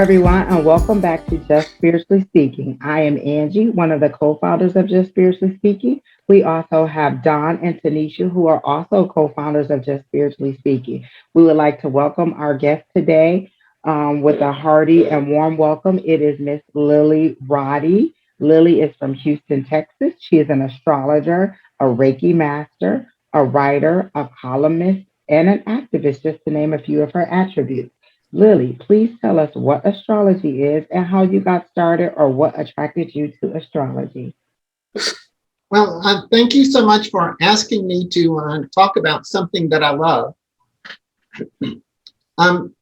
everyone, and welcome back to Just Spiritually Speaking. I am Angie, one of the co founders of Just Spiritually Speaking. We also have Don and Tanisha, who are also co founders of Just Spiritually Speaking. We would like to welcome our guest today with a hearty and warm welcome. It is Miss Lilly Roddy. Lilly is from Houston, Texas. She is an astrologer, a Reiki master, a writer, a columnist, and an activist, just to name a few of her attributes. Lily, please tell us what astrology is and how you got started or what attracted you to astrology. Well, thank you so much for asking me to talk about something that I love.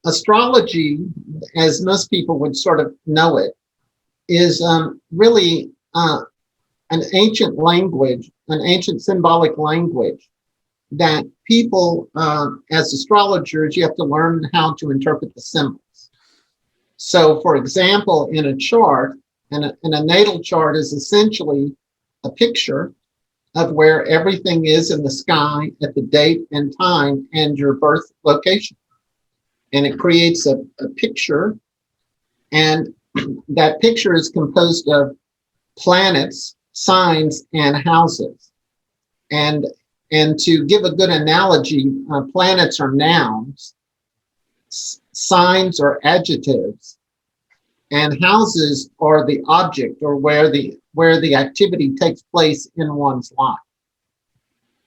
Astrology, as most people would sort of know it, is really an ancient language, an ancient symbolic language that people, as astrologers, you have to learn how to interpret the symbols. So, for example, in a chart, and a natal chart is essentially a picture of where everything is in the sky at the date and time and your birth location. And it creates a picture, and that picture is composed of planets, signs, and houses. And to give a good analogy, planets are nouns, signs are adjectives, and houses are the object or where the activity takes place in one's life.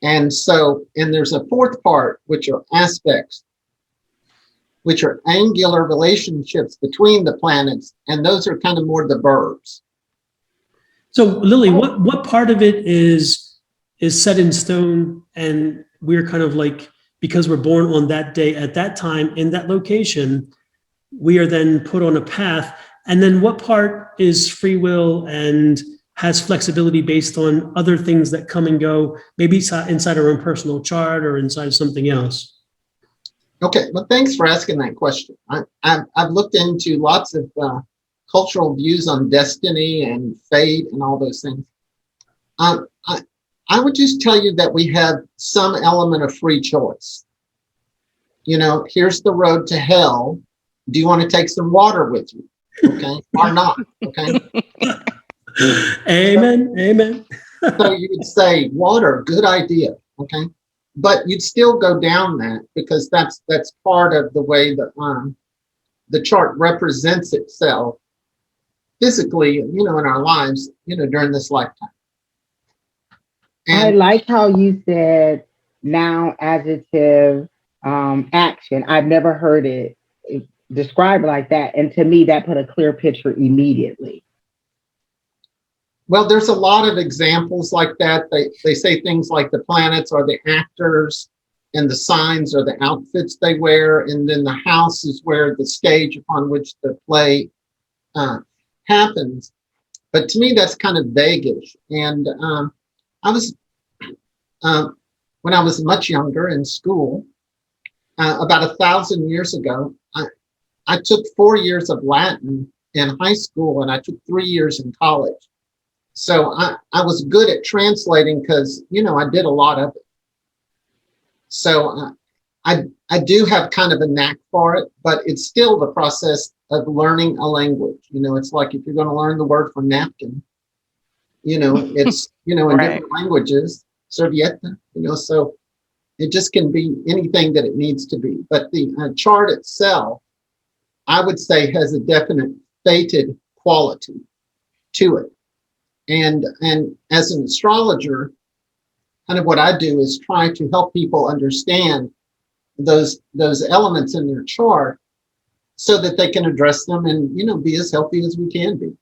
And there's a fourth part, which are aspects, which are angular relationships between the planets, and those are kind of more the verbs. So Lily, what part of it is set in stone, and we're kind of like, because we're born on that day at that time in that location, we are then put on a path? And then what part is free will and has flexibility based on other things that come and go, maybe inside our own personal chart or inside something else? Okay, well, thanks for asking that question. I've looked into lots of cultural views on destiny and fate and all those things. I would just tell you that we have some element of free choice. You know, here's the road to hell. Do you want to take some water with you? Okay, or not? Okay. Amen. Amen. So you would say water, good idea. Okay, but you'd still go down that because that's part of the way that the chart represents itself physically, you know, in our lives, you know, during this lifetime. I like how you said noun, adjective, action. I've never heard it described like that. And to me, that put a clear picture immediately. Well, there's a lot of examples like that. They say things like the planets are the actors and the signs are the outfits they wear. And then the house is where the stage upon which the play happens. But to me, that's kind of vaguish. And I was, when I was much younger in school, about 1,000 years ago, I took 4 years of Latin in high school and I took 3 years in college. So I was good at translating because, you know, I did a lot of it. So I do have kind of a knack for it, but it's still the process of learning a language. You know, it's like if you're going to learn the word for napkin, you know, it's, you know, in different languages, servietta, you know, so it just can be anything that it needs to be. But the chart itself, I would say, has a definite fated quality to it. And as an astrologer, kind of what I do is try to help people understand those elements in their chart so that they can address them and, you know, be as healthy as we can be,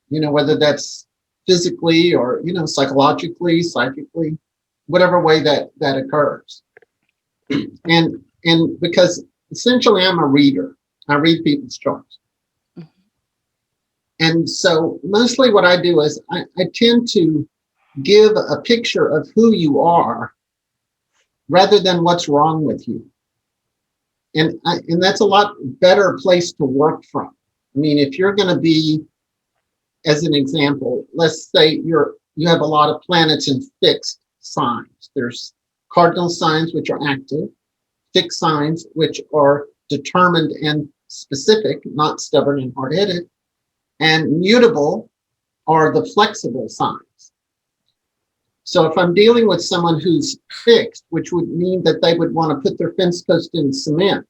you know, whether that's physically or, you know, psychologically, psychically, whatever way that occurs. And because essentially I'm a reader, I read people's charts. And so mostly what I do is I tend to give a picture of who you are rather than what's wrong with you. And that's a lot better place to work from. I mean, if you're going to be, as an example, let's say you have a lot of planets in fixed signs. There's cardinal signs, which are active, fixed signs, which are determined and specific, not stubborn and hard-headed. And mutable are the flexible signs. So if I'm dealing with someone who's fixed, which would mean that they would want to put their fence post in cement,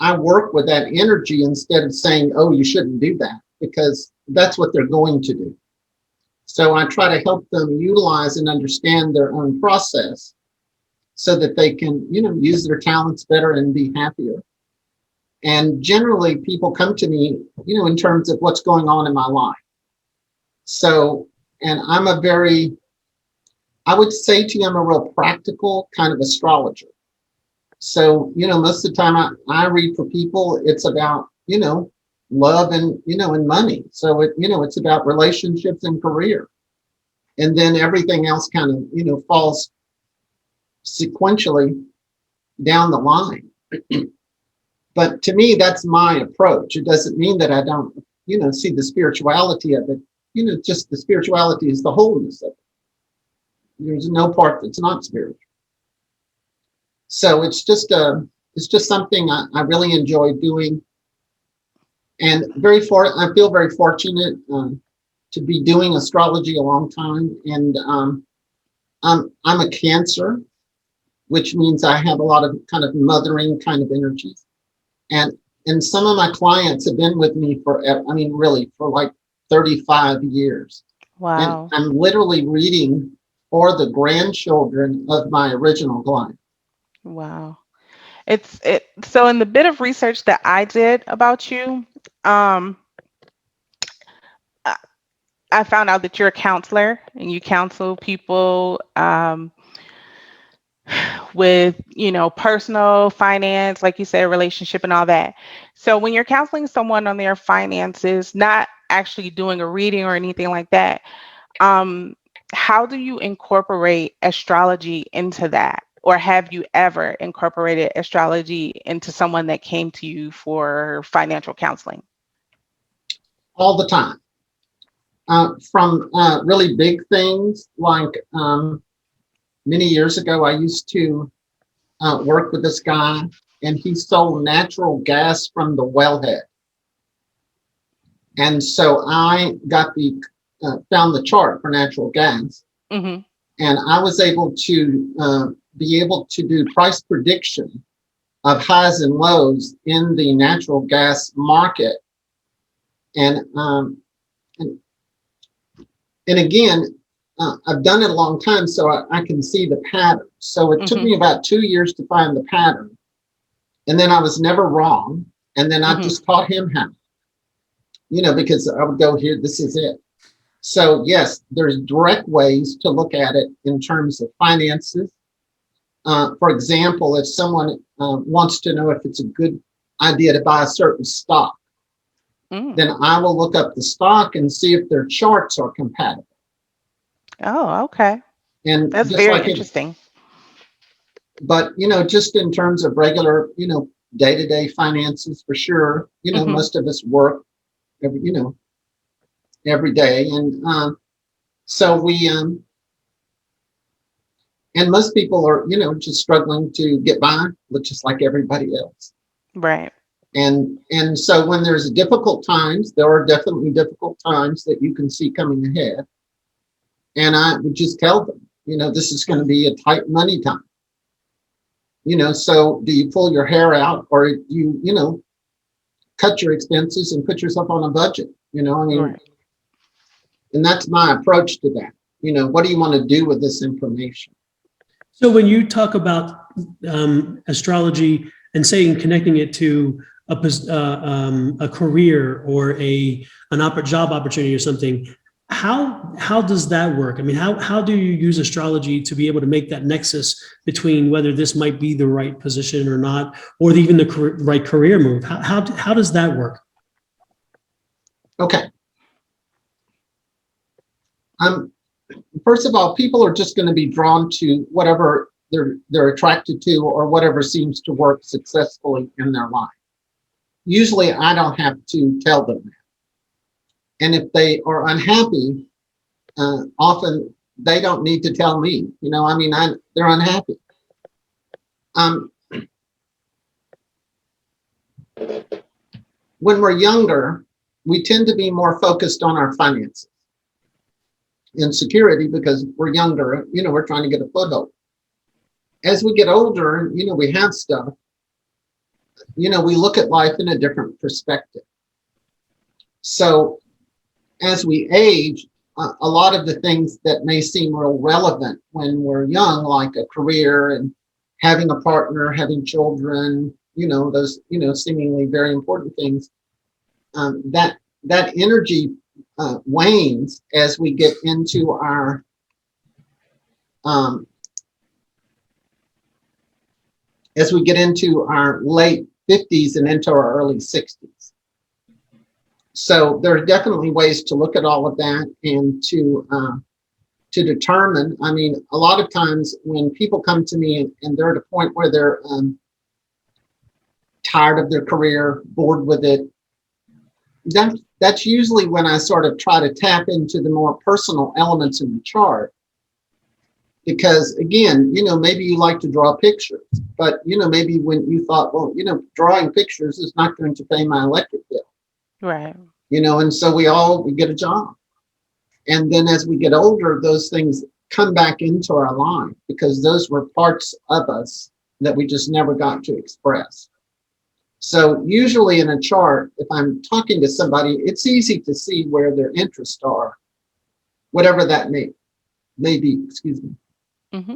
I work with that energy instead of saying, oh, you shouldn't do that, because that's what they're going to do. So I try to help them utilize and understand their own process so that they can, use their talents better and be happier. And generally people come to me, in terms of what's going on in my life. So, and I would say to you, I'm a real practical kind of astrologer. So, most of the time I read for people, it's about, love and, and money. So it's about relationships and career. And then everything else kind of, falls sequentially down the line. But to me, that's my approach. It doesn't mean that I don't, see the spirituality of it. Just the spirituality is the wholeness of it. There's no part that's not spiritual. So it's just something I really enjoy doing, and I feel very fortunate to be doing astrology a long time. And I'm a Cancer, which means I have a lot of kind of mothering kind of energies, and some of my clients have been with me forever. I mean, really for like 35 years. Wow. And I'm literally reading for the grandchildren of my original client. Wow. So in the bit of research that I did about you, I I found out that you're a counselor and you counsel people with, personal finance, like you said, relationship and all that. So when you're counseling someone on their finances, not actually doing a reading or anything like that, um, how do you incorporate astrology into that? Or have you ever incorporated astrology into someone that came to you for financial counseling? All the time. From really big things like many years ago, I used to work with this guy, and he sold natural gas from the wellhead. And so I got found the chart for natural gas, Mm-hmm. and I was able to be able to do price prediction of highs and lows in the natural gas market. And again, I've done it a long time, so I can see the pattern. So it took me about 2 years to find the pattern. And then I was never wrong. And then I just taught him how, because I would go here, this is it. So yes, there's direct ways to look at it in terms of finances. For example, if someone wants to know if it's a good idea to buy a certain stock, then I will look up the stock and see if their charts are compatible. Oh, okay. And That's just very like interesting. But just in terms of regular, day-to-day finances, for sure, most of us work every day. And so we and most people are, just struggling to get by, just like everybody else. Right. And so when there's difficult times, there are definitely difficult times that you can see coming ahead. And I would just tell them, this is going to be a tight money time. So do you pull your hair out, or you cut your expenses and put yourself on a budget? Right. And that's my approach to that. What do you want to do with this information? So when you talk about astrology and saying connecting it to a career or job opportunity or something, how does that work? I mean, how do you use astrology to be able to make that nexus between whether this might be the right position or not, or even the right career move? How does that work? Okay. First of all, people are just going to be drawn to whatever they're attracted to, or whatever seems to work successfully in their life. Usually, I don't have to tell them that. And if they are unhappy, often they don't need to tell me. They're unhappy. when we're younger, we tend to be more focused on our finances and security because we're younger, we're trying to get a foothold. As we get older, we have stuff, we look at life in a different perspective. So as we age, a lot of the things that may seem real relevant when we're young, like a career and having a partner, having children, those, seemingly very important things, that energy wanes as we get into our late 50s and into our early 60s. So there are definitely ways to look at all of that and to determine. I mean, a lot of times when people come to me and they're at a point where they're tired of their career, bored with it, that's usually when I sort of try to tap into the more personal elements in the chart. Because again, maybe you like to draw pictures, but maybe when you thought, well, drawing pictures is not going to pay my electric bill. Right. And so we get a job. And then as we get older, those things come back into our life because those were parts of us that we just never got to express. So usually in a chart, if I'm talking to somebody, it's easy to see where their interests are, whatever that may be, excuse me. Mm-hmm.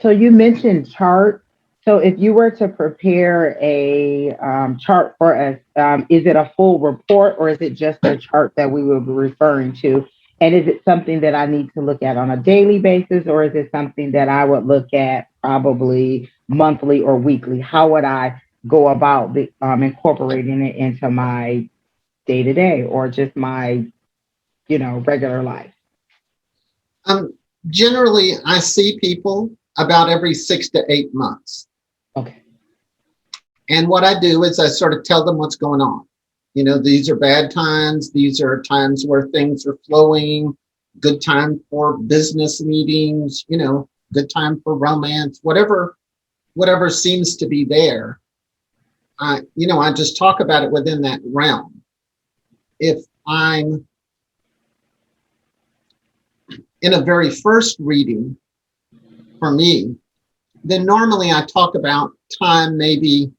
So you mentioned chart. So if you were to prepare a chart for us, is it a full report or is it just a chart that we will be referring to? And is it something that I need to look at on a daily basis, or is it something that I would look at probably monthly or weekly? How would I go about incorporating it into my day-to-day or just my, regular life? Generally, I see people about every 6 to 8 months. Okay. And what I do is I sort of tell them what's going on. These are bad times. These are times where things are flowing. Good time for business meetings, good time for romance, whatever seems to be there. I just talk about it within that realm. If I'm in a very first reading for me, then normally I talk about time maybe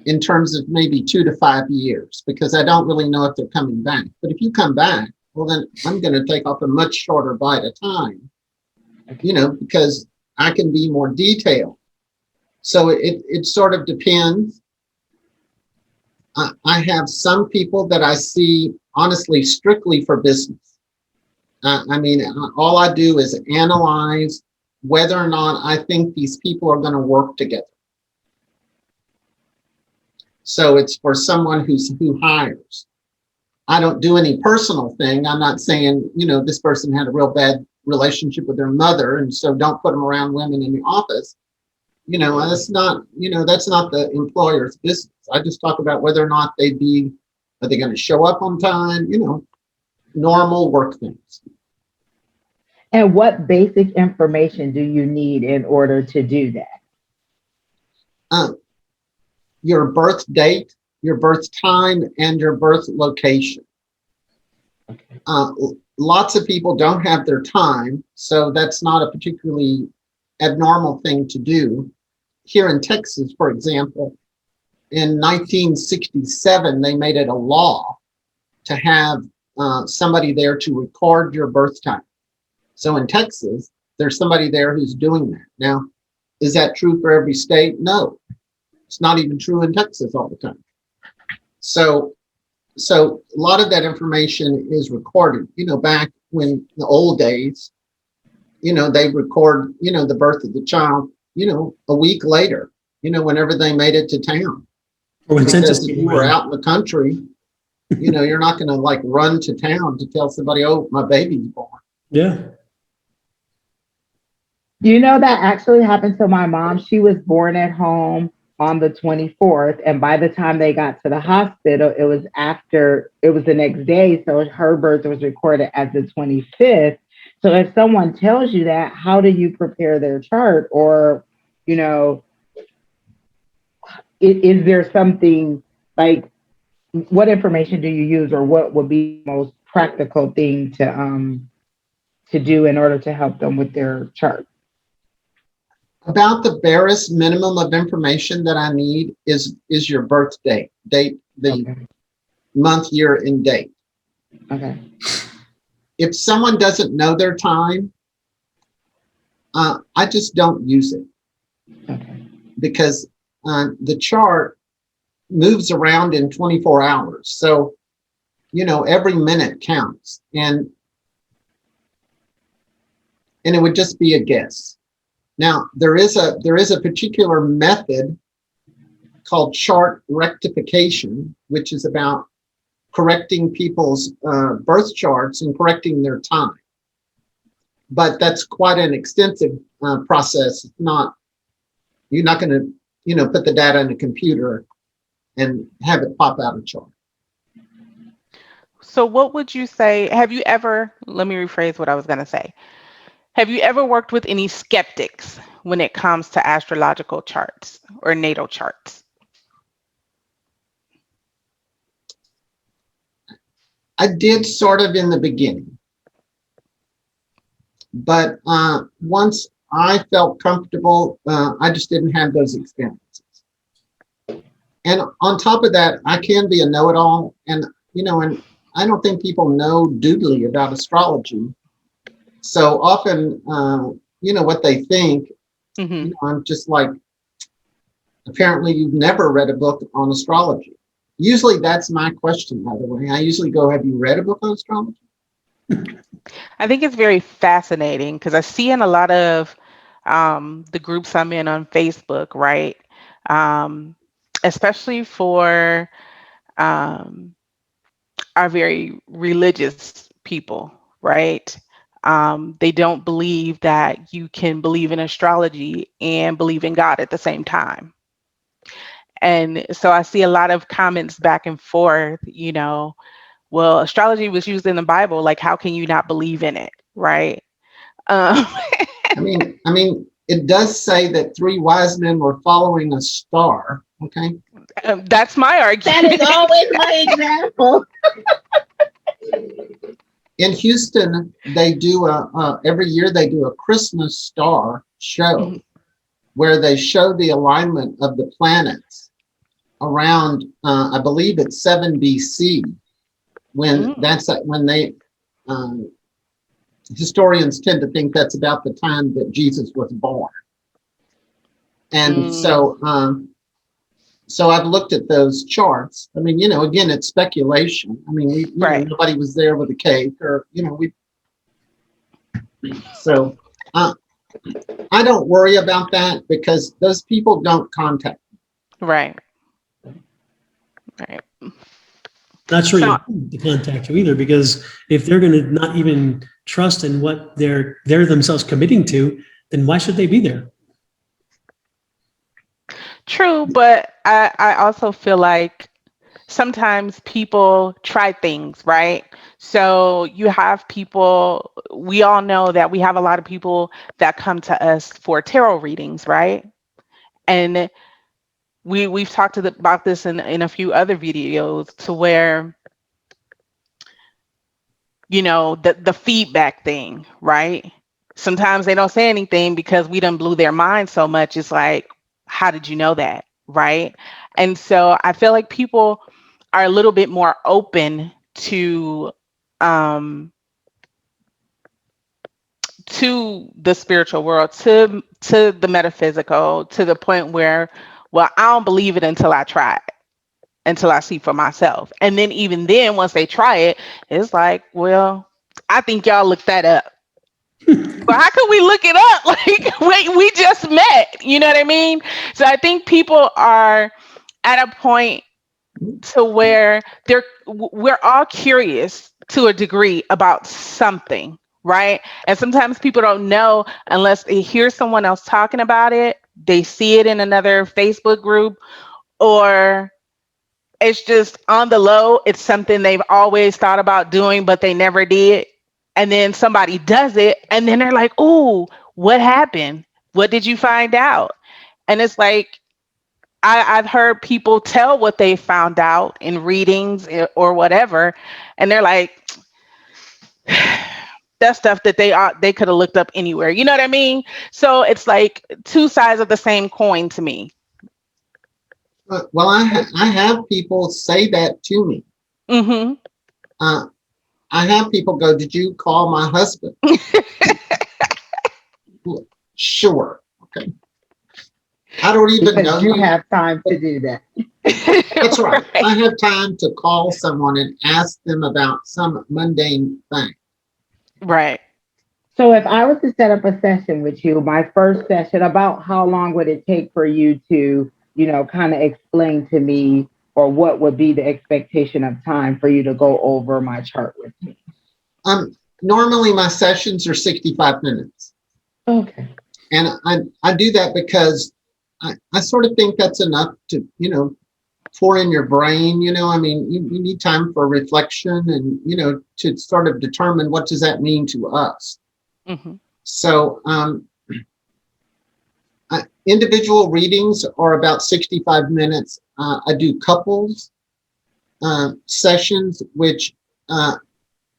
in terms of maybe 2 to 5 years, because I don't really know if they're coming back. But if you come back, well, then I'm going to take off a much shorter bite of time, because I can be more detailed. So it sort of depends. I have some people that I see, honestly, strictly for business. All I do is analyze whether or not I think these people are going to work together. So it's for someone who hires. I don't do any personal thing. I'm not saying, this person had a real bad relationship with their mother, and so don't put them around women in the office. That's not the employer's business. I just talk about whether or not are they going to show up on time, normal work things. And what basic information do you need in order to do that? Your birth date, your birth time, and your birth location. Okay. Lots of people don't have their time, so that's not a particularly abnormal thing to do. Here in Texas, for example, in 1967, they made it a law to have somebody there to record your birth time. So in Texas, there's somebody there who's doing that. Now, is that true for every state? No, it's not even true in Texas all the time. So a lot of that information is recorded. Back when the old days, they record, the birth of the child, a week later, whenever they made it to town. Or when census Because if came you were around. out in the country, you're not going to run to town to tell somebody, oh, my baby's born. Yeah. That actually happened to my mom. She was born at home on the 24th. And by the time they got to the hospital, it was the next day. So her birth was recorded as the 25th. So if someone tells you that, how do you prepare their chart? Or, is there something Like, what information do you use, or what would be the most practical thing to do in order to help them with their chart? About the barest minimum of information that I need is your birth date, the Okay. month, year, and date. Okay. If someone doesn't know their time, I just don't use it Okay. because the chart moves around in 24 hours. So, every minute counts, and it would just be a guess. Now, there is a particular method called chart rectification, which is about correcting people's birth charts and correcting their time. But that's quite an extensive process. You're not going to, put the data in a computer and have it pop out a chart. So what would you say, let me rephrase what I was going to say. Have you ever worked with any skeptics when it comes to astrological charts or natal charts? I did sort of in the beginning, but once I felt comfortable, I just didn't have those experiences. And on top of that, I can be a know-it-all, and I don't think people know doodly about astrology. So often, what they think, Mm-hmm. I'm just like, apparently you've never read a book on astrology. Usually that's my question, by the way. I usually go, have you read a book on astrology? I think it's very fascinating because I see in a lot of the groups I'm in on Facebook, right? Especially for are very religious people, right? They don't believe that you can believe in astrology and believe in God at the same time. And so I see a lot of comments back and forth, well, astrology was used in the Bible. Like, how can you not believe in it, right? Um, I mean, it does say that 3 wise men were following a star. Okay. that's my That is argument. always my example. In Houston, they do every year they do a Christmas star show where they show the alignment of the planets around, I believe it's 7 BC, when they historians tend to think that's about the time that Jesus was born. And so I've looked at those charts. I mean, again, it's speculation. I mean, Right. nobody was there with a cake, or so I don't worry about that because those people don't contact me. Right. Not sure So- you want to contact you either, because if they're going to not even trust in what they're themselves committing to, then why should they be there? True, but I also feel like sometimes people try things, right? So you have people, we all know that we have a lot of people that come to us for tarot readings, right? And we've talked about this in a few other videos, to where, the feedback thing, right? Sometimes they don't say anything because we done blew their mind so much. It's like, how did you know that? Right. And so I feel like people are a little bit more open to the spiritual world, to the metaphysical, to the point where, well, I don't believe it until I try it, until I see for myself. And then even then, once they try it, it's like, well, I think y'all looked that up. But how can we look it up? Like, we just met, you know what I mean? So I think people are at a point to where we're all curious to a degree about something, right? And sometimes people don't know unless they hear someone else talking about it, they see it in another Facebook group, or it's just on the low. It's something they've always thought about doing, but they never did. And then somebody does it, and then they're like, "Ooh, what happened? What did you find out?" And it's like, I've heard people tell what they found out in readings or whatever, and they're like, that's stuff that they could have looked up anywhere. You know what I mean? So it's like two sides of the same coin to me. Well, I have people say that to me. Mm-hmm. I have people go, "Did you call my husband?" Sure. Okay. I don't even know you have time to do that. That's right. I have time to call someone and ask them about some mundane thing. Right. So if I was to set up a session with you, my first session, about how long would it take for you to, kind of explain to me, or what would be the expectation of time for you to go over my chart with me? Normally my sessions are 65 minutes. Okay. And I do that because I sort of think that's enough to, pour in your brain, I mean, you need time for reflection and, to sort of determine what does that mean to us. Mm-hmm. So individual readings are about 65 minutes. I do couples sessions, which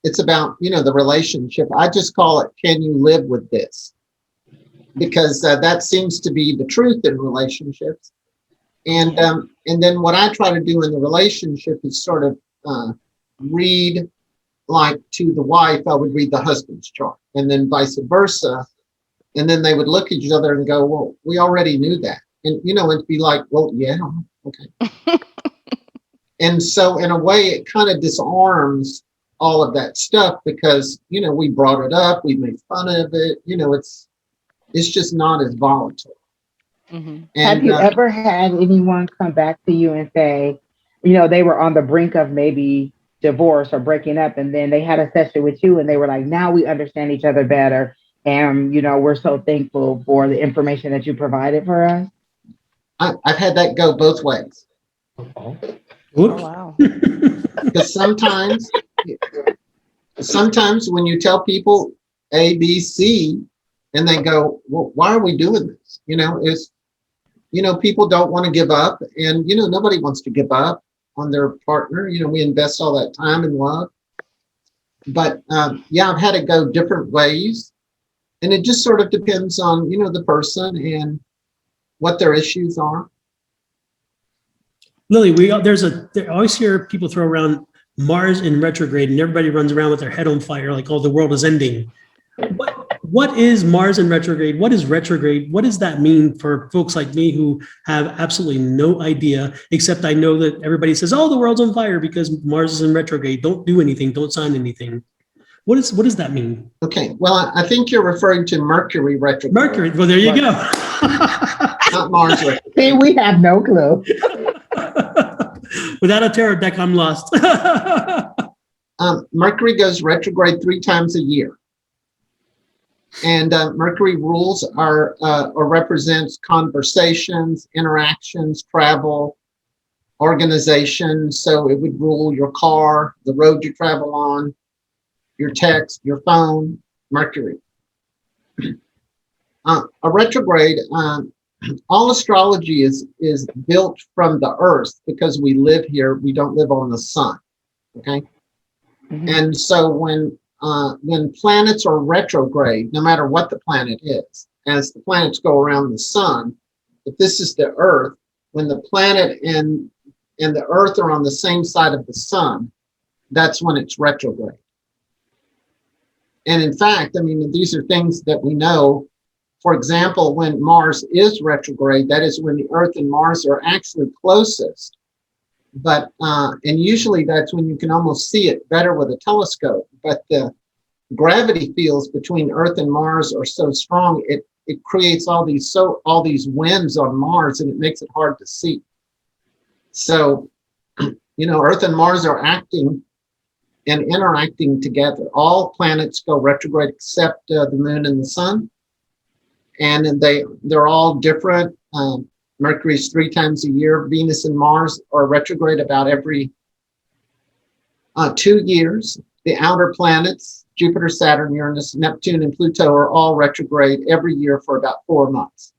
it's about, the relationship. I just call it, can you live with this? Because that seems to be the truth in relationships. And then what I try to do in the relationship is sort of read, like to the wife, I would read the husband's chart, and then vice versa. And then they would look at each other and go, well, we already knew that. And, it'd be like, well, yeah, okay. And so in a way, it kind of disarms all of that stuff because, we brought it up, we made fun of it, it's just not as volatile. Mm-hmm. And, have you ever had anyone come back to you and say, they were on the brink of maybe divorce or breaking up, and then they had a session with you and they were like, now we understand each other better, and we're so thankful for the information that you provided for us? I've had that go both ways. Oh, wow. Because sometimes when you tell people A, B, C, and they go, well, why are we doing this? People don't want to give up, and, nobody wants to give up on their partner. We invest all that time and love. But I've had it go different ways. And it just sort of depends on, the person and what their issues are. Lily, I always hear people throw around Mars in retrograde, and everybody runs around with their head on fire, like, oh, the world is ending. What is Mars in retrograde? What is retrograde? What does that mean for folks like me who have absolutely no idea, except I know that everybody says, oh, the world's on fire because Mars is in retrograde. Don't do anything. Don't sign anything. What does that mean? Okay, well, I think you're referring to Mercury retrograde. Mercury, well, there you go. Not Mars retrograde. See, we have no clue. Without a tarot deck, I'm lost. Mercury goes retrograde 3 times a year. And Mercury rules or represents conversations, interactions, travel, organization. So it would rule your car, the road you travel on, your text, your phone, Mercury. A retrograde, all astrology is built from the earth because we live here. We don't live on the sun. Okay. Mm-hmm. And so when planets are retrograde, no matter what the planet is, as the planets go around the sun, if this is the earth, when the planet and the earth are on the same side of the sun, that's when it's retrograde. And in fact, I mean, these are things that we know. For example, when Mars is retrograde, that is when the Earth and Mars are actually closest. But and usually that's when you can almost see it better with a telescope. But the gravity fields between Earth and Mars are so strong, it creates all these winds on Mars, and it makes it hard to see. So, Earth and Mars are acting and interacting together. All planets go retrograde except the moon and the sun. And they're all different. Mercury's 3 times a year. Venus and Mars are retrograde about every 2 years. The outer planets, Jupiter, Saturn, Uranus, Neptune, and Pluto are all retrograde every year for about 4 months.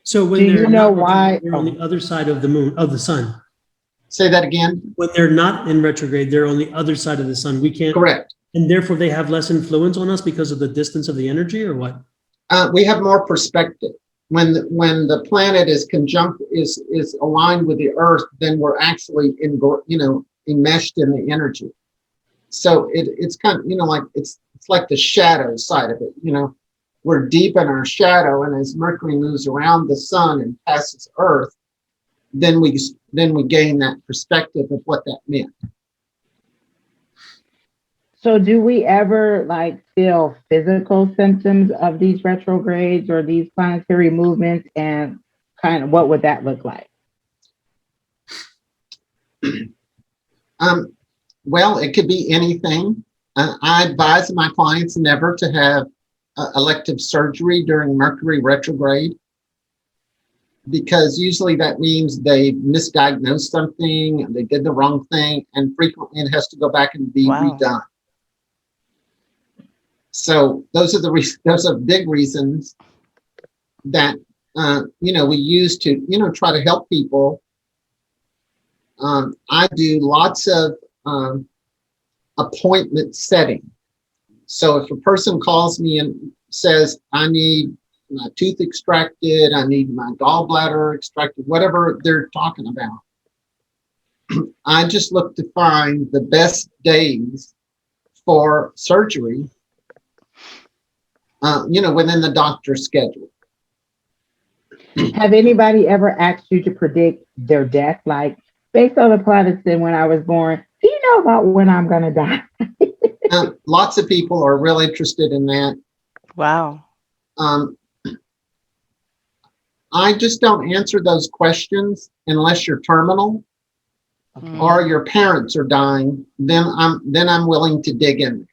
So when Do you they're know not retrograde, why? they're on the other side of the moon, of the sun. Say that again. When they're not in retrograde, they're on the other side of the sun. We can't, Correct. and therefore they have less influence on us because of the distance of the energy, or what? We have more perspective. When the planet is conjunct is aligned with the Earth, then we're actually enmeshed in the energy. So it's kind of like it's like the shadow side of it. We're deep in our shadow, and as Mercury moves around the sun and passes Earth, then we gain that perspective of what that meant. So do we ever feel physical symptoms of these retrogrades or these planetary movements, and kind of what would that look like? Well, it could be anything. I advise my clients never to have elective surgery during Mercury retrograde, because usually that means they misdiagnosed something, they did the wrong thing, and frequently it has to go back and be redone. So those are big reasons that we use to try to help people. I do lots of appointment setting. So if a person calls me and says, I need my tooth extracted, I need my gallbladder extracted, whatever they're talking about, I just look to find the best days for surgery, within the doctor's schedule. Have anybody ever asked you to predict their death? Like, based on the planets and when I was born, do you know about when I'm going to die? Lots of people are real interested in that. Wow. I just don't answer those questions unless you're terminal or your parents are dying. Then I'm willing to dig in.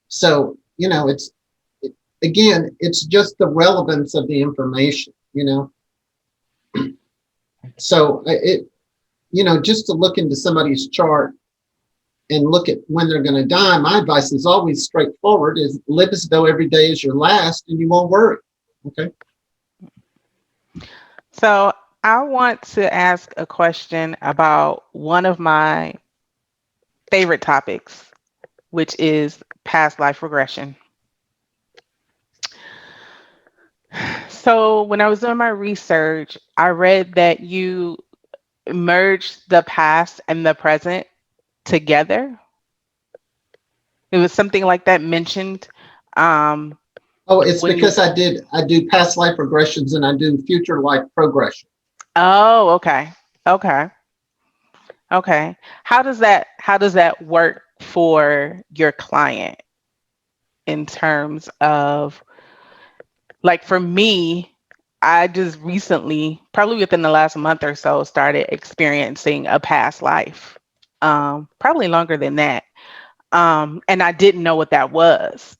So it's just the relevance of the information. So just to look into somebody's chart and look at when they're going to die, my advice is always straightforward: is live as though every day is your last, and you won't worry. Okay. So I want to ask a question about one of my favorite topics, which is past life regression. So when I was doing my research, I read that you merge the past and the present together. It was something like that mentioned. It's because I do past life regressions and I do future life progression. Oh, okay. How does that work for your client in terms of, like, for me, I just recently, probably within the last month or so, started experiencing a past life. Probably longer than that. And I didn't know what that was.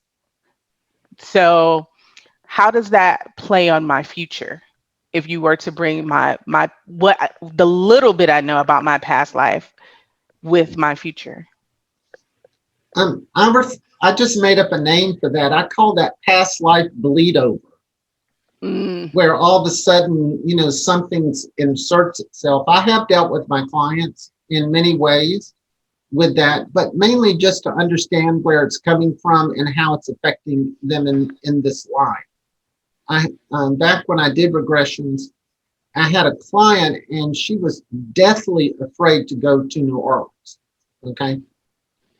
So how does that play on my future? If you were to bring the little bit I know about my past life with my future. I just made up a name for that. I call that past life bleed over. Where all of a sudden, something inserts itself. I have dealt with my clients in many ways with that, but mainly just to understand where it's coming from and how it's affecting them in this life. Back when I did regressions, I had a client and she was deathly afraid to go to New Orleans. Okay.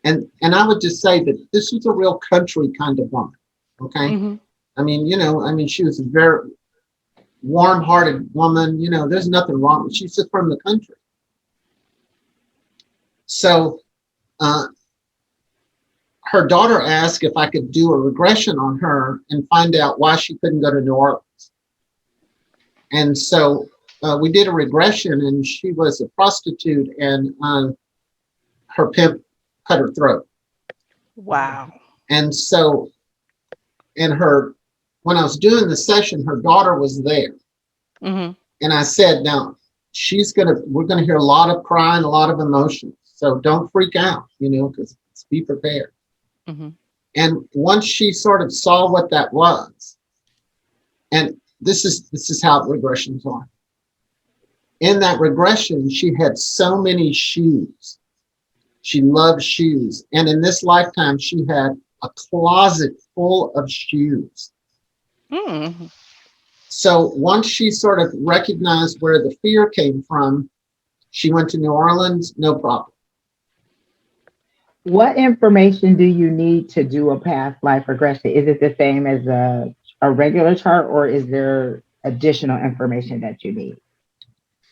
And I would just say that this was a real country kind of woman. Okay. Mm-hmm. I mean, she was a very warm-hearted woman. There's nothing wrong. She's just from the country. So her daughter asked if I could do a regression on her and find out why she couldn't go to New Orleans. And so we did a regression, and she was a prostitute, and her pimp cut her throat. Wewow. And so, when I was doing the session, her daughter was there. Mm-hmm. And I said, now we're gonna hear a lot of crying, a lot of emotions. So don't freak out, because be prepared. Mm-hmm. And once she sort of saw what that was, and this is how regressions are. In that regression, she had so many shoes. She loved shoes. And in this lifetime, she had a closet full of shoes. Mm. So once she sort of recognized where the fear came from, she went to New Orleans, no problem. What information do you need to do a past life regression? Is it the same as a regular chart, or is there additional information that you need?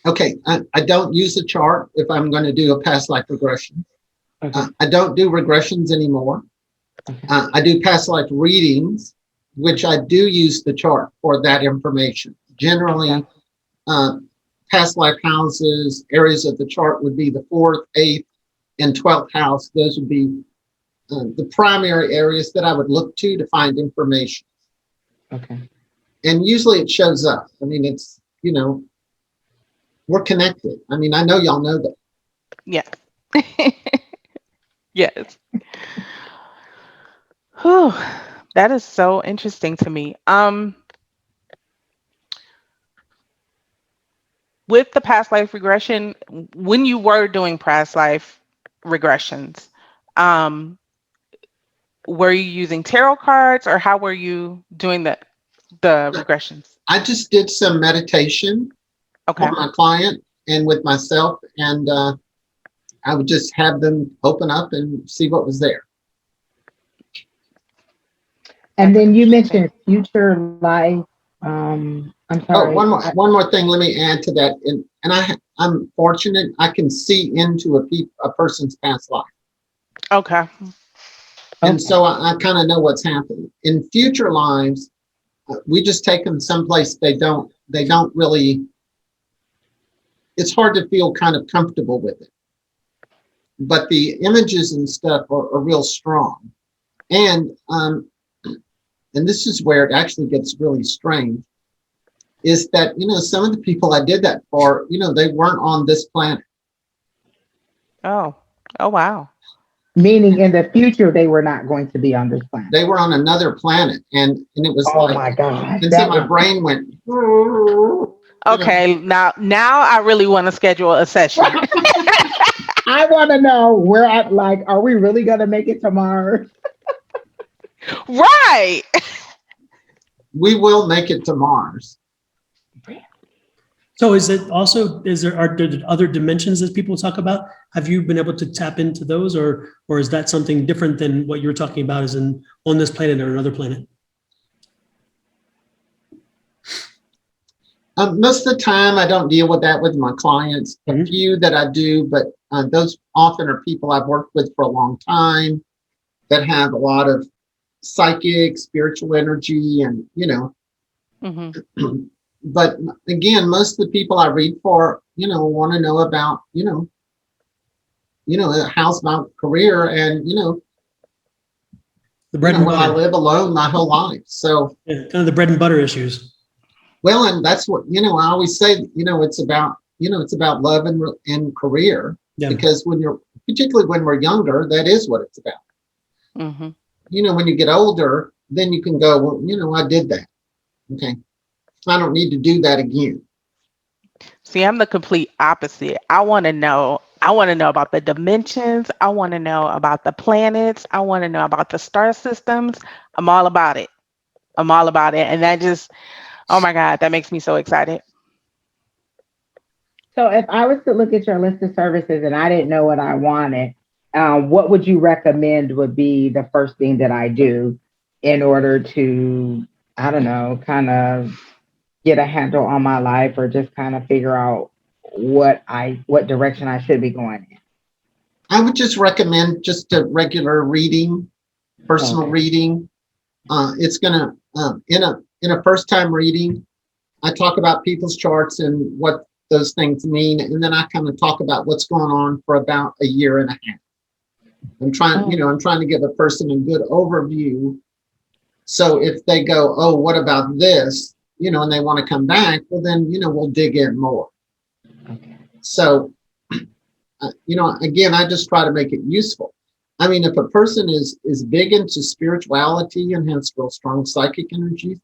Okay, I don't use a chart if I'm going to do a past life regression. Okay. I don't do regressions anymore. Okay. I do past life readings, which I do use the chart for that information. Generally, past life houses, areas of the chart would be the 4th, 8th, and 12th house. Those would be the primary areas that I would look to find information. Okay. And usually it shows up. I mean, it's, we're connected. I mean, I know y'all know that. Yeah. Yes. Whew. That is so interesting to me. With the past life regression, when you were doing past life regressions, were you using tarot cards, or how were you doing the regressions? I just did some meditation Okay. for my client and with myself, and I would just have them open up and see what was there. And then you mentioned future life. I'm sorry. Oh, one more thing. Let me add to that. And I'm fortunate. I can see into a person's past life, Okay. and so I kind of know what's happening in future lives. We just take them someplace they don't really. It's hard to feel kind of comfortable with it, but the images and stuff are real strong, and this is where it actually gets really strange, is that, some of the people I did that for, they weren't on this planet. Oh wow. Meaning in the future, they were not going to be on this planet. They were on another planet, and it was Oh my God. and so my brain went. Okay, now I really want to schedule a session. I want to know where are we really going to make it to Mars? Right. We will make it to Mars. So are there other dimensions that people talk about? Have you been able to tap into those, or is that something different than what you're talking about as in on this planet or another planet? Most of the time, I don't deal with that with my clients. A few that I do, but those often are people I've worked with for a long time that have a lot of psychic, spiritual energy, and Mm-hmm. But again, most of the people I read for, want to know about, a housebound career, and The bread and will I butter. live alone my whole life? So Yeah, kind of the bread and butter issues. well, and that's what I always say. It's about love and career, Yeah. because particularly when we're younger, that is what it's about. Mm-hmm. When you get older, then you can go, well, I did that. Okay, I don't need to do that again. See, I'm the complete opposite. I want to know about the dimensions. I want to know about the planets. I want to know about the star systems. I'm all about it. And that just, oh my God, that makes me so excited. So if I was to look at your list of services and I didn't know what I wanted, what would you recommend would be the first thing that I do in order to, I don't know, kind of get a handle on my life, or just kind of figure out what direction I should be going in? I would just recommend just a regular reading, personal reading. It's gonna in a first time reading, I talk about people's charts and what those things mean, and then I kind of talk about what's going on for about a year and a half. I'm trying to give a person a good overview. So if they go, oh, what about this? And they want to come back, well, then, we'll dig in more. Okay. So, again, I just try to make it useful. I mean, if a person is big into spirituality and has real strong psychic energies,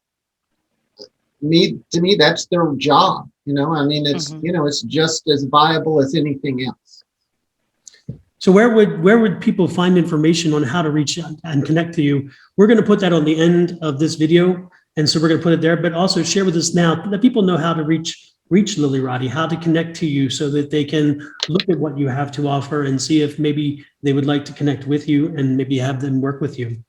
to me, that's their job. I mean, it's, Mhm. it's just as viable as anything else. So where would people find information on how to reach out and connect to you? We're going to put that on the end of this video. And so we're going to put it there, but also share with us now, let people know how to reach Lilly, Roddy, how to connect to you so that they can look at what you have to offer and see if maybe they would like to connect with you and maybe have them work with you.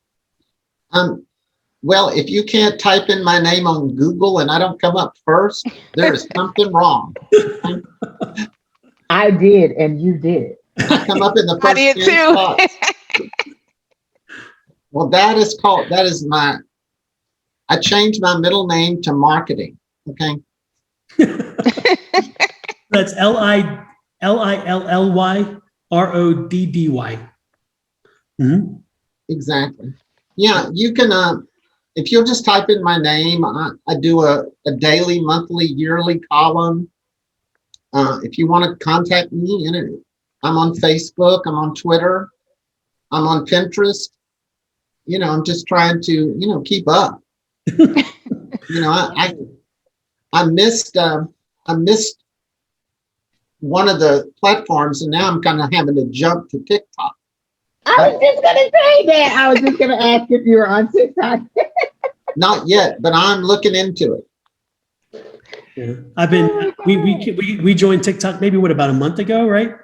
Well, if you can't type in my name on Google and I don't come up first, there is something wrong. I did, and you did. I come up in the I first did 10 too. spots. Well, I changed my middle name to marketing. Okay. That's LILLYRODDY. Mm-hmm. Exactly. Yeah, you can, if you'll just type in my name, I do a daily, monthly, yearly column. If you want to contact me, I'm on Facebook, I'm on Twitter, I'm on Pinterest. I'm just trying to, keep up. I missed one of the platforms, and now I'm kind of having to jump to TikTok. I was just gonna say that. I was just gonna ask if you were on TikTok. Not yet, but I'm looking into it. Yeah. We joined TikTok maybe about a month ago, right?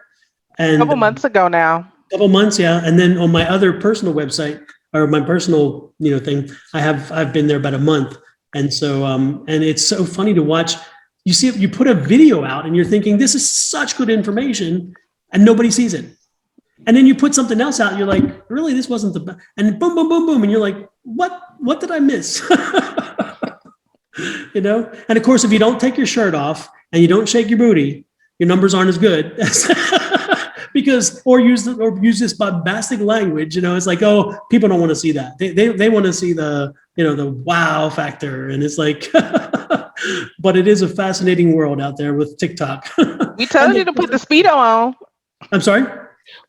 And A couple months ago now. Couple months, yeah. And then on my other personal website or my personal, thing, I've been there about a month. And so, and it's so funny to watch. You see, you put a video out and you're thinking, this is such good information and nobody sees it. And then you put something else out and you're like, really, this wasn't the best. And boom, boom, boom, boom. And you're like, what did I miss? And of course, if you don't take your shirt off and you don't shake your booty, your numbers aren't as good. Because, or use this bombastic language, it's like, oh, people don't want to see that. They want to see the wow factor. And it's like, but it is a fascinating world out there with TikTok. We told you to put the Speedo on. I'm sorry?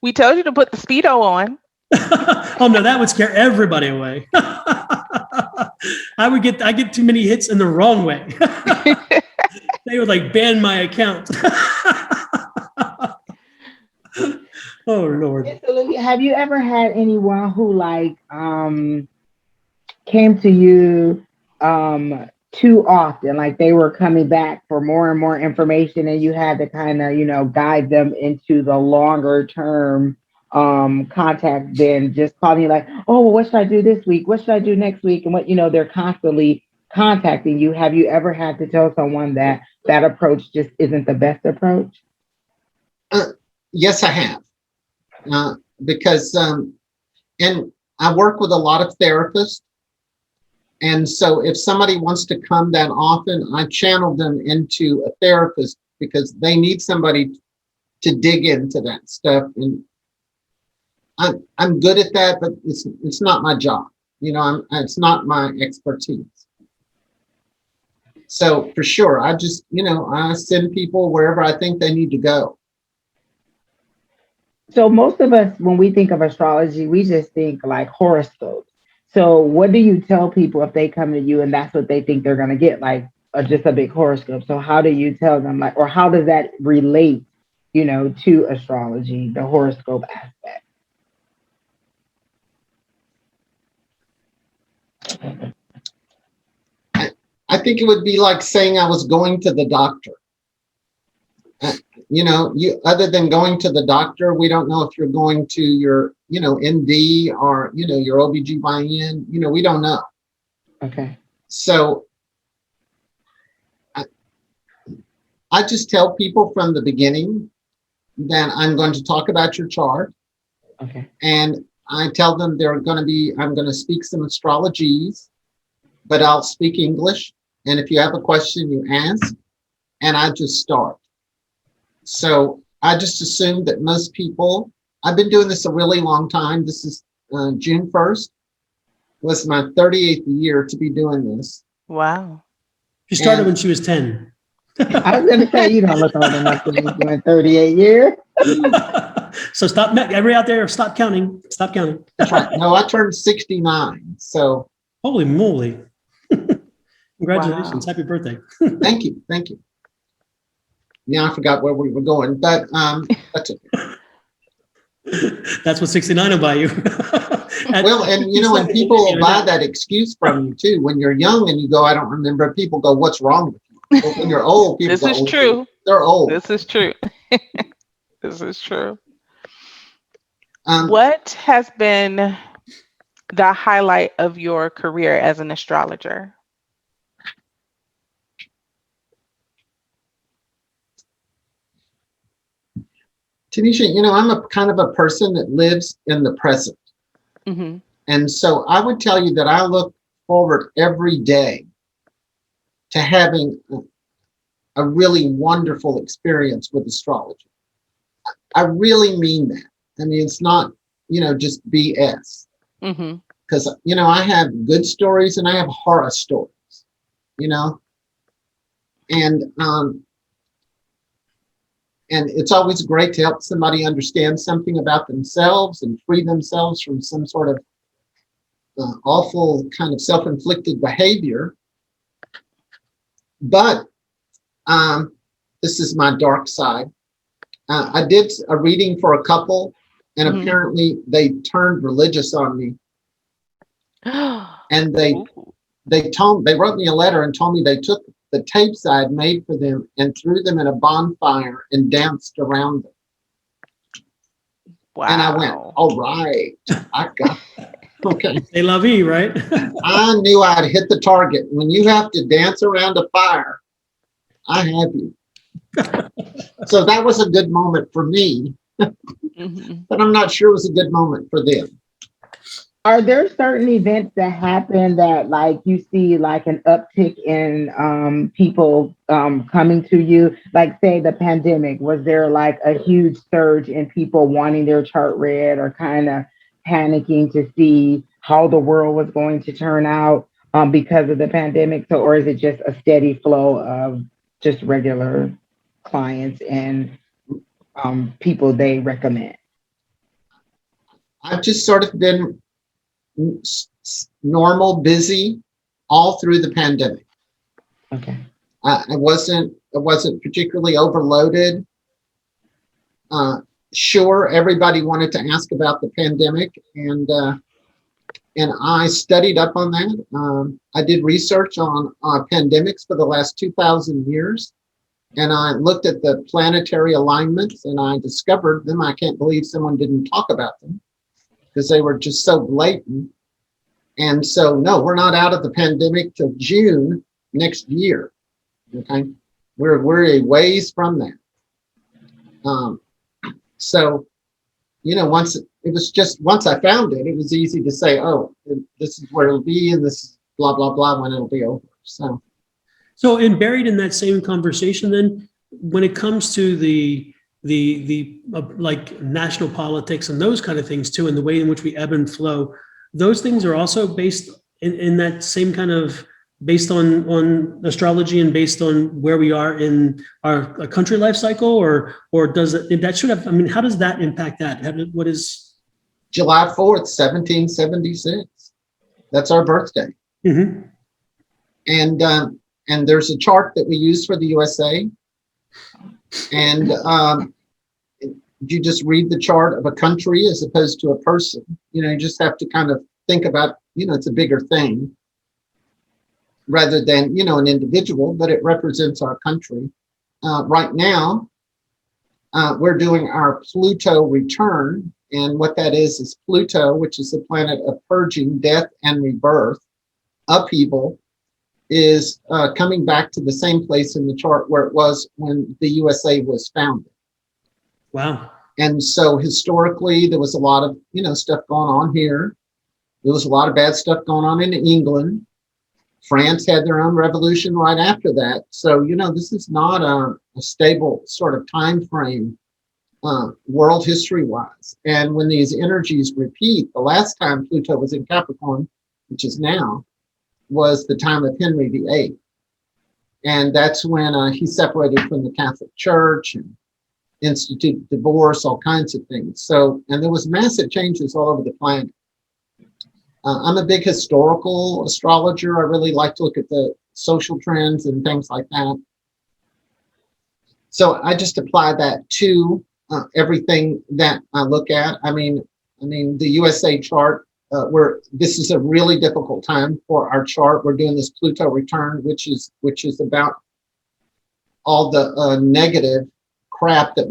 We told you to put the Speedo on. Oh no, that would scare everybody away. I get too many hits in the wrong way. They would ban my account. Oh Lord. Have you ever had anyone who came to you too often, like they were coming back for more and more information and you had to kind of, guide them into the longer term contact than just calling you like, oh, well, what should I do this week? What should I do next week? And what, they're constantly contacting you. Have you ever had to tell someone that approach just isn't the best approach? Yes, I have. Because, and I work with a lot of therapists. And so if somebody wants to come that often, I channel them into a therapist because they need somebody to dig into that stuff. And I'm good at that, but it's not my job. It's not my expertise. So for sure, I just, I send people wherever I think they need to go. So most of us, when we think of astrology, we just think like horoscopes. So what do you tell people if they come to you and that's what they think they're going to get, just a big horoscope? So how do you tell them, or how does that relate, to astrology, the horoscope aspect? I think it would be like saying I was going to the doctor. Other than going to the doctor, we don't know if you're going to your, MD or, your OBGYN, we don't know. Okay. So I just tell people from the beginning that I'm going to talk about your chart. Okay. And I tell them I'm going to speak some astrologies, but I'll speak English. And if you have a question, you ask, and I just start. So I just assume that most people, I've been doing this a really long time. This is June 1st, was my 38th year to be doing this. Wow. She started when she was 10. I was going to say, you don't look old enough to be doing 38 years. So everybody out there, stop counting. Stop counting. That's right. No, I turned 69. So holy moly. Congratulations. Wow. Happy birthday. Thank you. Thank you. Yeah, I forgot where we were going, but that's okay. That's what 69 will buy you. Well, and you know, and people will buy that excuse from you too. When you're young and you go, I don't remember, people go, what's wrong with you? But when you're old, people This go, is "Oh, true. they're old." This is true. This is true. Um, What has been the highlight of your career as an astrologer? Tanisha, you know, I'm a kind of a person that lives in the present. Hmm. And so I would tell you that I look forward every day to having a really wonderful experience with astrology. I really mean that. I mean, it's not, you know, just BS. Hmm. Because, you know, I have good stories and I have horror stories, you know, and it's always great to help somebody understand something about themselves and free themselves from some sort of awful kind of self-inflicted behavior. But this is my dark side. I did a reading for a couple, and Mhm. apparently they turned religious on me. And they wrote me a letter and told me they took the tapes I had made for them and threw them in a bonfire and danced around them. Wow. And I went, all right, I got that. Okay. C'est la vie, right? I knew I'd hit the target. When you have to dance around a fire, I have you. So that was a good moment for me, Mhm. but I'm not sure it was a good moment for them. Are there certain events that happen that like you see like an uptick in people coming to you? Like say the pandemic, was there like a huge surge in people wanting their chart read or kind of panicking to see how the world was going to turn out because of the pandemic? So, or is it just a steady flow of just regular clients and people they recommend? I've just sort of been normal, busy all through the pandemic. Okay. I wasn't particularly overloaded. Sure, everybody wanted to ask about the pandemic, and I studied up on that. I did research on pandemics for the last 2,000 years, and I looked at the planetary alignments, and I discovered them. I can't believe someone didn't talk about them because they were just so blatant. And so, no, we're not out of the pandemic till June next year. Okay, we're a ways from that. So, you know, once I found it, it was easy to say, oh, this is where it'll be, and this is blah blah blah when it'll be over. So, and buried in that same conversation, then, when it comes to the like national politics and those kind of things too, and the way in which we ebb and flow, those things are also based in that same kind of based on astrology and based on where we are in our country life cycle, or does it that should have? I mean, how does that impact that? What is July 4th, 1776? That's our birthday. Mm-hmm. And there's a chart that we use for the USA, and you just read the chart of a country as opposed to a person. You know, you just have to kind of think about, you know, it's a bigger thing rather than, you know, an individual, but it represents our country. Right now, we're doing our Pluto return, and what that is Pluto, which is the planet of purging, death, and rebirth, upheaval, is coming back to the same place in the chart where it was when the USA was founded. Wow. And so historically, there was a lot of, you know, stuff going on here. There was a lot of bad stuff going on in England. France had their own revolution right after that. So, you know, this is not a stable sort of time frame world history wise. And when these energies repeat, the last time Pluto was in Capricorn, which is now, was the time of Henry VIII. And that's when he separated from the Catholic Church and instituted divorce, all kinds of things. So, and there was massive changes all over the planet. I'm a big historical astrologer. I really like to look at the social trends and things like that. So I just apply that to everything that I look at. I mean, the USA chart, this is a really difficult time for our chart. We're doing this Pluto return, which is about all the negative crap that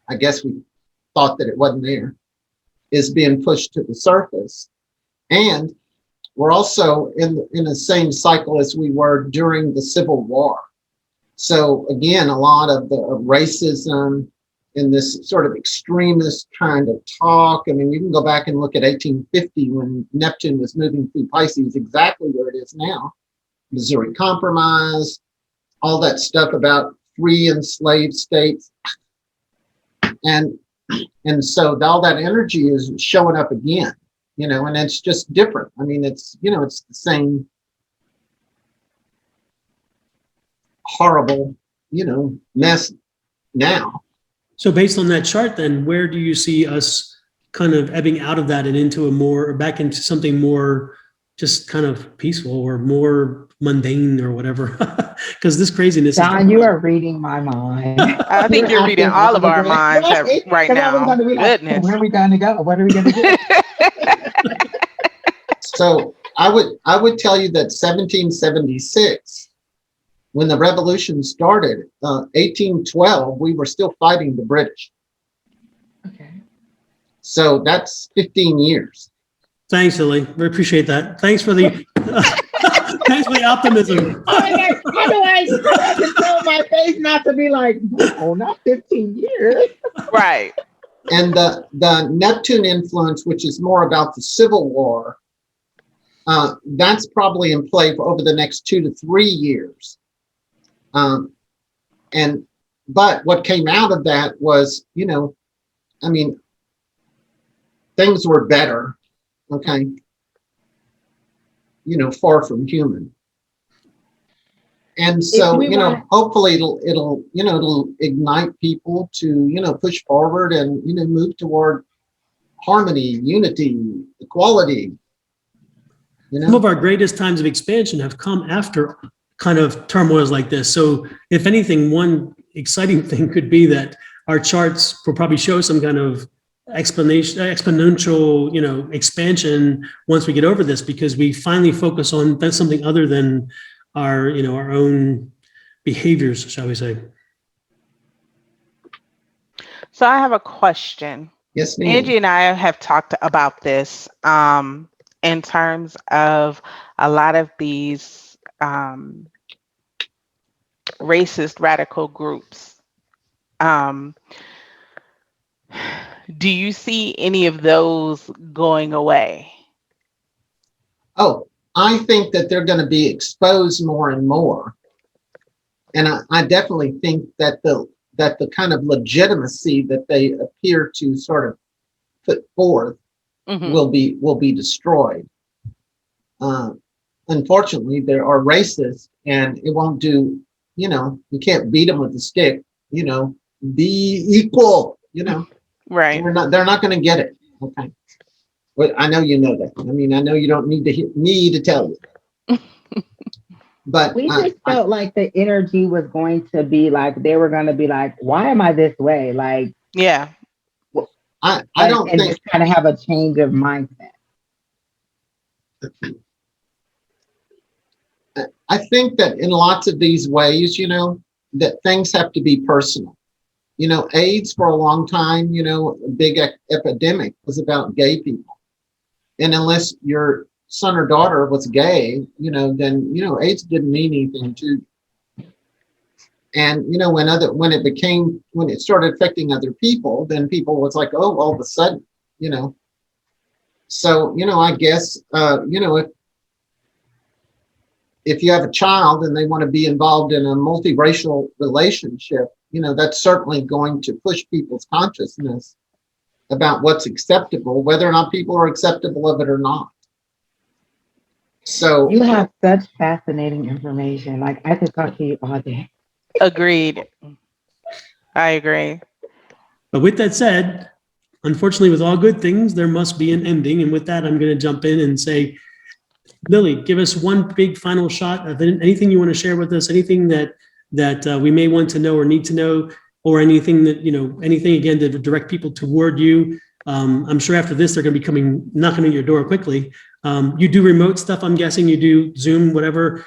I guess we thought that it wasn't there, is being pushed to the surface. And we're also in the same cycle as we were during the Civil War. So again, a lot of the racism and this sort of extremist kind of talk. I mean, you can go back and look at 1850 when Neptune was moving through Pisces, exactly where it is now. Missouri Compromise, all that stuff about free and slave states. And so all that energy is showing up again, and it's just different. I mean, it's the same horrible, mess now. So based on that chart, then where do you see us kind of ebbing out of that and back into something more just kind of peaceful or more mundane or whatever? Because this craziness. Don, you are reading my mind. I think you're reading all of our minds right now. Goodness. Where are we going to go? What are we going to do? So I would tell you that 1776, when the revolution started, 1812, we were still fighting the British. Okay. So that's 15 years. Thanks, Lilly. We appreciate that. Thanks for the thanks for the optimism. How do I control my face not to be like, oh, not 15 years? Right. And the Neptune influence, which is more about the Civil War, that's probably in play for over the next 2 to 3 years. But what came out of that was, things were better. Okay. Far from human. And so, hopefully it'll ignite people to, push forward and, move toward harmony, unity, equality. Some of our greatest times of expansion have come after kind of turmoils like this. So if anything, one exciting thing could be that our charts will probably show some kind of exponential, expansion once we get over this, because we finally focus on something other than our own behaviors, shall we say. So I have a question. Yes, ma'am. Angie and I have talked about this in terms of a lot of these racist radical groups. Do you see any of those going away? Oh, I think that they're going to be exposed more and more. And I definitely think that the kind of legitimacy that they appear to sort of put forth will be destroyed. Unfortunately, there are racists, and it won't do, you can't beat them with a stick, be equal, Right. They're not going to get it. Okay. But I know you know that. I mean, I know you don't need me to tell you. But we just felt like the energy was going to be like, they were going to be like, why am I this way? Like, yeah. I don't think, just kind of have a change of mindset. I think that in lots of these ways, that things have to be personal. AIDS for a long time, a big epidemic was about gay people. And unless your son or daughter was gay, then, AIDS didn't mean anything to you. And, when it started affecting other people, then people was like, oh, all of a sudden, So, I guess, if you have a child and they want to be involved in a multiracial relationship, that's certainly going to push people's consciousness about what's acceptable, whether or not people are acceptable of it or not. So you have such fascinating information. Like, I could talk to you all day. Agreed. I agree. But with that said, unfortunately, with all good things, there must be an ending. And with that, I'm going to jump in and say, Lily, give us one big final shot of anything you want to share with us, anything that we may want to know or need to know, or anything that, anything again to direct people toward you. I'm sure after this, they're going to be knocking on your door quickly. You do remote stuff, I'm guessing. You do Zoom, whatever.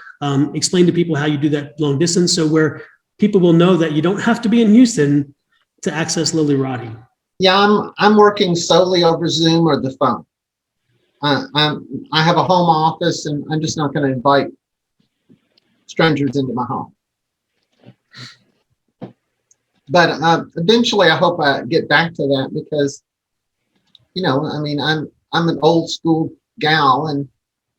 Explain to people how you do that long distance, so where people will know that you don't have to be in Houston to access Lily Roddy. Yeah, I'm working solely over Zoom or the phone. I have a home office, and I'm just not going to invite strangers into my home. But eventually, I hope I get back to that because, I'm an old school gal, and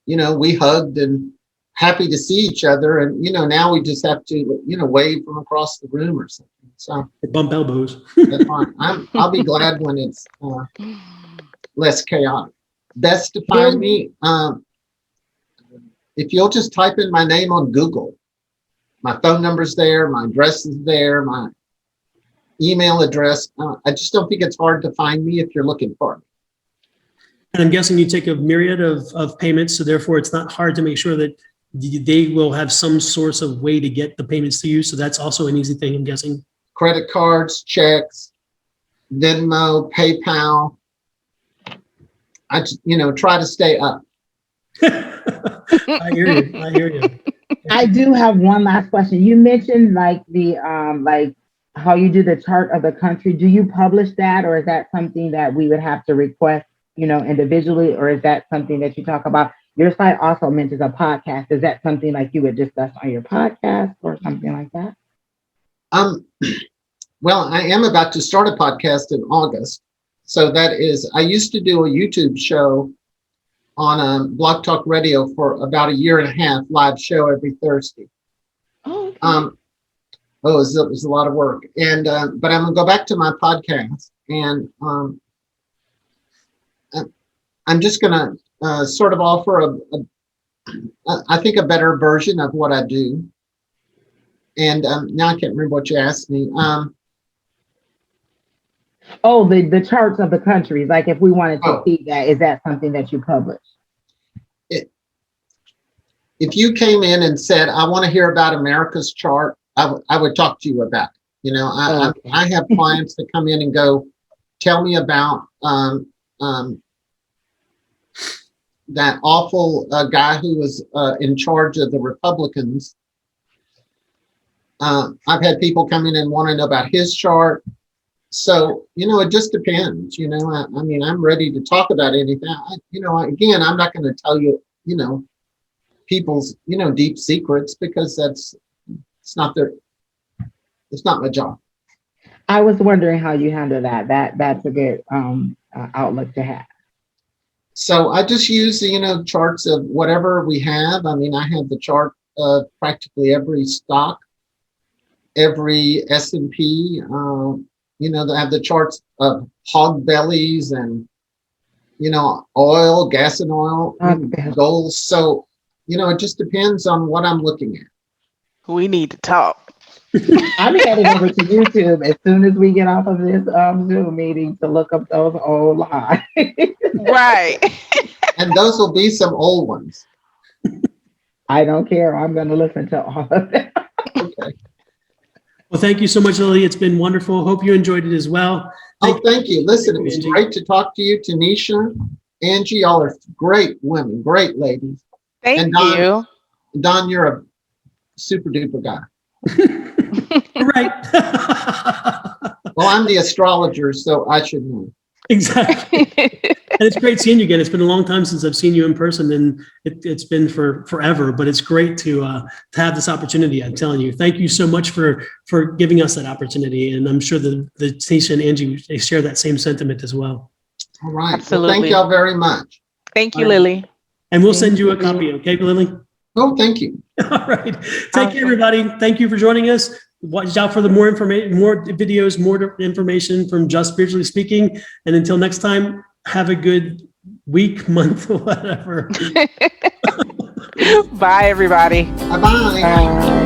we hugged and happy to see each other, and now we just have to wave from across the room or something. So bump elbows. that's fine. I'll be glad when it's less chaotic. Best to find me if you'll just type in my name on Google. My phone number's there, my address is there, my email address. I just don't think it's hard to find me if you're looking for me. And I'm guessing you take a myriad of payments, so therefore it's not hard to make sure that they will have some source of way to get the payments to you. So that's also an easy thing, I'm guessing. Credit cards, checks, Venmo, PayPal. I just, try to stay up. I hear you. I do have one last question. You mentioned like the like how you do the chart of the country. Do you publish that, or is that something that we would have to request, individually, or is that something that you talk about? Your site also mentions a podcast. Is that something like you would discuss on your podcast or something like that? Well, I am about to start a podcast in August. So I used to do a YouTube show on Blog Talk Radio for about a year and a half, live show every Thursday. Oh, okay. It was a lot of work. And but I'm gonna go back to my podcast, and I'm just gonna sort of offer I think a better version of what I do. And now I can't remember what you asked me. The charts of the countries. Like if we wanted to see that, is that something that you publish? If you came in and said, I want to hear about America's chart, I would talk to you about it. Okay. I have clients that come in and go, tell me about that awful guy who was in charge of the Republicans. I've had people come in and want to know about his chart. So, it just depends, I'm ready to talk about anything. Again, I'm not going to tell you, people's, deep secrets, because it's not my job. I was wondering how you handle that. That's a good outlook to have. So I just use the, charts of whatever we have. I have the chart of practically every stock, every S&P, they have the charts of hog bellies and, oil, gas and oil, gold. So, it just depends on what I'm looking at. We need to talk. I'm heading over to YouTube as soon as we get off of this Zoom meeting to look up those old lies. Right. And those will be some old ones. I don't care. I'm going to listen to all of them. Okay. Well, thank you so much, Lily. It's been wonderful. Hope you enjoyed it as well. Thank you. Listen, it was great to talk to you, Tanisha. Angie, y'all are great women, great ladies. Thank you. Don, you're a super duper guy. Right. Well, I'm the astrologer, so I should know. Exactly. And it's great seeing you again. It's been a long time since I've seen you in person, and it's been forever, but it's great to have this opportunity. I'm telling you, thank you so much for giving us that opportunity. And I'm sure the Tanisha and Angie, they share that same sentiment as well. All right. Absolutely. Well, thank y'all very much. Thank you, Lily. And we'll send you a copy. Okay, Lily? Oh, thank you. All right. Take care, everybody. Thank you for joining us. Watch out for the more information, more videos, more information from Just Spiritually Speaking. And until next time, have a good week, month, whatever. Bye, everybody. Bye-bye. Bye.